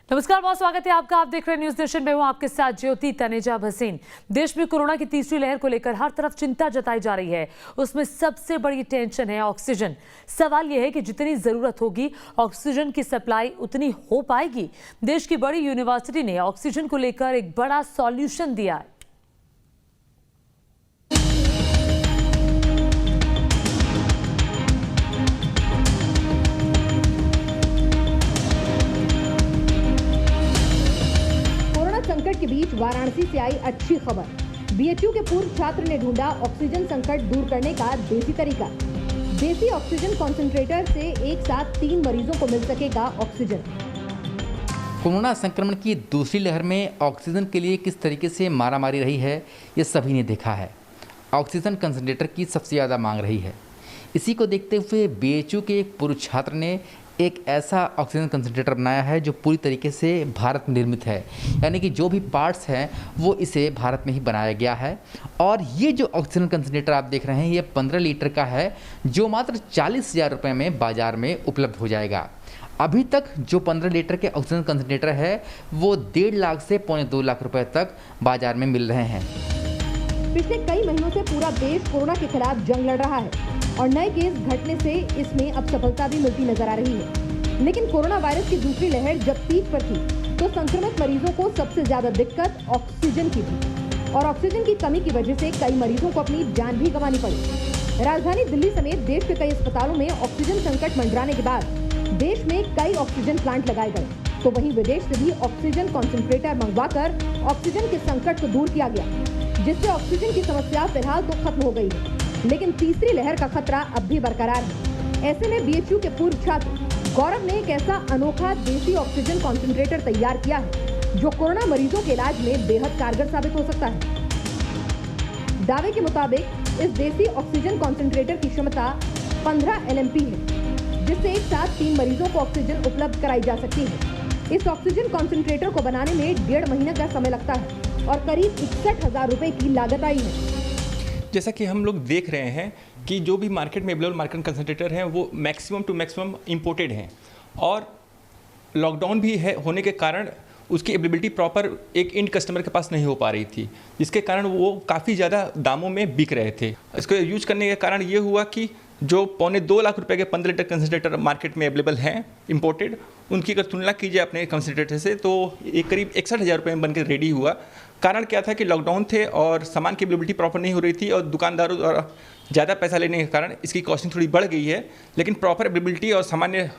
नमस्कार, बहुत स्वागत है आपका। आप देख रहे हैं न्यूज नेशन में हूं आपके साथ ज्योति तनेजा भसीन। देश में कोरोना की तीसरी लहर को लेकर हर तरफ चिंता जताई जा रही है। उसमें सबसे बड़ी टेंशन है ऑक्सीजन। सवाल यह है कि जितनी जरूरत होगी ऑक्सीजन की सप्लाई उतनी हो पाएगी। देश की बड़ी यूनिवर्सिटी ने ऑक्सीजन को लेकर एक बड़ा सॉल्यूशन दिया है। संकट के बीच वाराणसी से आई अच्छी खबर। बीएचयू के पूर्व छात्र ने ढूंढा ऑक्सीजन संकट दूर करने का देसी तरीका। देसी ऑक्सीजन कॉन्सेंट्रेटर से एक साथ 3 मरीजों को मिल सकेगा ऑक्सीजन। कोरोना संक्रमण की दूसरी लहर में ऑक्सीजन के लिए किस तरीके से मारामारी रही है, ये सभी ने देखा है। ऑक्सीजन कंसंट्रेटर की सबसे ज़्यादा मांग रही है। इसी को देखते हुए बीएचयू के एक पूर्व छात्र ने एक ऐसा ऑक्सीजन कंसंट्रेटर बनाया है जो पूरी तरीके से भारत में निर्मित है, यानी कि जो भी पार्ट्स हैं वो इसे भारत में ही बनाया गया है। और ये जो ऑक्सीजन कंसंट्रेटर आप देख रहे हैं ये 15 लीटर का है, जो मात्र 40,000 रुपये में बाज़ार में उपलब्ध हो जाएगा। अभी तक जो 15 लीटर के ऑक्सीजन कंसंट्रेटर है वो 1.5 लाख से 2.25 लाख रुपये तक बाज़ार में मिल रहे हैं। पिछले कई महीनों से पूरा देश कोरोना के खिलाफ जंग लड़ रहा है और नए केस घटने से इसमें अब सफलता भी मिलती नजर आ रही है। लेकिन कोरोना वायरस की दूसरी लहर जब पीक पर थी तो संक्रमित मरीजों को सबसे ज्यादा दिक्कत ऑक्सीजन की थी और ऑक्सीजन की कमी की वजह से कई मरीजों को अपनी जान भी गंवानी पड़ी। राजधानी दिल्ली समेत देश के कई अस्पतालों में ऑक्सीजन संकट मंडराने के बाद देश में कई ऑक्सीजन प्लांट लगाए गए, तो वहीं विदेश से भी ऑक्सीजन कॉन्सेंट्रेटर मंगवाकर ऑक्सीजन के संकट को दूर किया गया, जिससे ऑक्सीजन की समस्या फिलहाल तो खत्म हो गई है। लेकिन तीसरी लहर का खतरा अब भी बरकरार है। ऐसे में बीएचयू के पूर्व छात्र गौरव ने एक ऐसा अनोखा देसी ऑक्सीजन कॉन्सेंट्रेटर तैयार किया है जो कोरोना मरीजों के इलाज में बेहद कारगर साबित हो सकता है। दावे के मुताबिक इस देसी ऑक्सीजन कॉन्सेंट्रेटर की क्षमता 15 LMP है, जिससे एक साथ 3 मरीजों को ऑक्सीजन उपलब्ध कराई जा सकती है। इस ऑक्सीजन कॉन्सेंट्रेटर को बनाने में 1.5 महीने का समय लगता है और करीब 61,000 रुपए की लागत आई है। जैसा कि हम लोग देख रहे हैं कि जो भी मार्केट में अवेलेबल मार्केट कंसंट्रेटर हैं वो मैक्सिमम टू मैक्सिमम इंपोर्टेड हैं और लॉकडाउन भी है होने के कारण उसकी अवेलेबिलिटी प्रॉपर एक इंड कस्टमर के पास नहीं हो पा रही थी, जिसके कारण वो काफ़ी ज़्यादा दामों में बिक रहे थे। इसको यूज करने के कारण ये हुआ कि जो 2.25 लाख रुपए के 15 लीटर कंसंट्रेटर मार्केट में अवेलेबल हैं इंपोर्टेड, उनकी अगर तुलना की जाए अपने कंसंट्रेटर से तो एक करीब 61,000 रुपये में बनकर रेडी हुआ। कारण क्या था कि लॉकडाउन थे और सामान की अवेलेबिलिटी प्रॉपर नहीं हो रही थी और दुकानदारों द्वारा ज़्यादा पैसा लेने के कारण इसकी कॉस्टिंग थोड़ी बढ़ गई है। लेकिन प्रॉपर अवेलेबिलिटी और सामान्य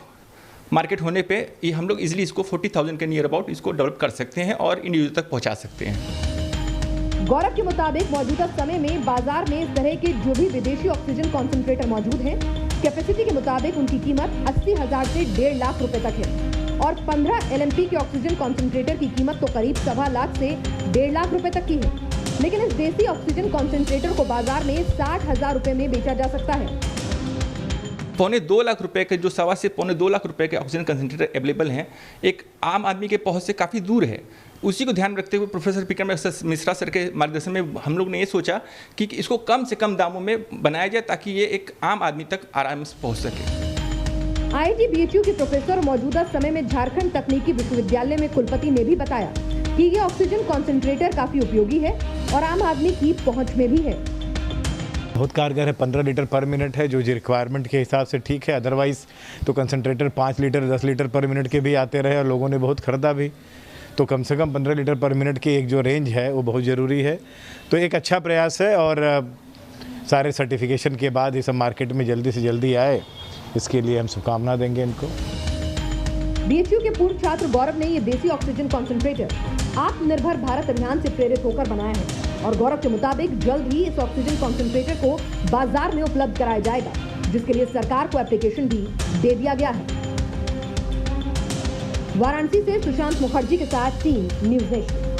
मार्केट होने पे ये हम लोग इजीली इसको 40,000 के नियर अबाउट इसको डेवलप कर सकते हैं और इन यूजर तक पहुँचा सकते हैं। गौरव के मुताबिक मौजूदा समय में बाजार में इस तरह के जो भी विदेशी ऑक्सीजन कॉन्सेंट्रेटर मौजूद हैं, कैपेसिटी के मुताबिक उनकी कीमत 80,000 से 1.5 लाख रुपए तक है और 15 LMP के ऑक्सीजन कॉन्सेंट्रेटर की कीमत तो करीब 1.25 लाख से 1.5 लाख रुपए तक की है। लेकिन इस देसी ऑक्सीजन कॉन्सेंट्रेटर को बाजार में 60,000 रुपए में बेचा जा सकता है। 2.25 लाख रुपए के जो 1.25 से 2.25 लाख रुपए के ऑक्सीजन कंसंट्रेटर अवेलेबल हैं, एक आम आदमी के पहुंच से काफ़ी दूर है। उसी को ध्यान में रखते हुए प्रोफेसर विक्रम मिश्रा सर के मार्गदर्शन में हम लोग ने ये सोचा कि इसको कम से कम दामों में बनाया जाए ताकि ये एक आम आदमी तक आराम से पहुंच सके। IIT बीएचयू के प्रोफेसर मौजूदा समय में झारखंड तकनीकी विश्वविद्यालय में कुलपति ने भी बताया कि ये ऑक्सीजन कॉन्सेंट्रेटर काफी उपयोगी है और आम आदमी की पहुंच में भी है। बहुत कारगर है। 15 लीटर पर मिनट है जो रिक्वायरमेंट के हिसाब से ठीक है। अदरवाइज तो कंसंट्रेटर 5 लीटर 10 लीटर पर मिनट के भी आते रहे और लोगों ने बहुत खरीदा भी, तो कम से कम 15 लीटर पर मिनट की एक जो रेंज है वो बहुत ज़रूरी है। तो एक अच्छा प्रयास है और सारे सर्टिफिकेशन के बाद ये सब मार्केट में जल्दी से जल्दी आए, इसके लिए हम शुभकामना देंगे इनको। बीएचयू के पूर्व छात्र गौरव ने ये देसी ऑक्सीजन कॉन्सेंट्रेटर आत्मनिर्भर भारत अभियान से प्रेरित होकर बनाया है और गौरव के मुताबिक जल्द ही इस ऑक्सीजन कॉन्सेंट्रेटर को बाजार में उपलब्ध कराया जाएगा, जिसके लिए सरकार को एप्लीकेशन भी दे दिया गया है। वाराणसी से सुशांत मुखर्जी के साथ टीम न्यूज नेशन।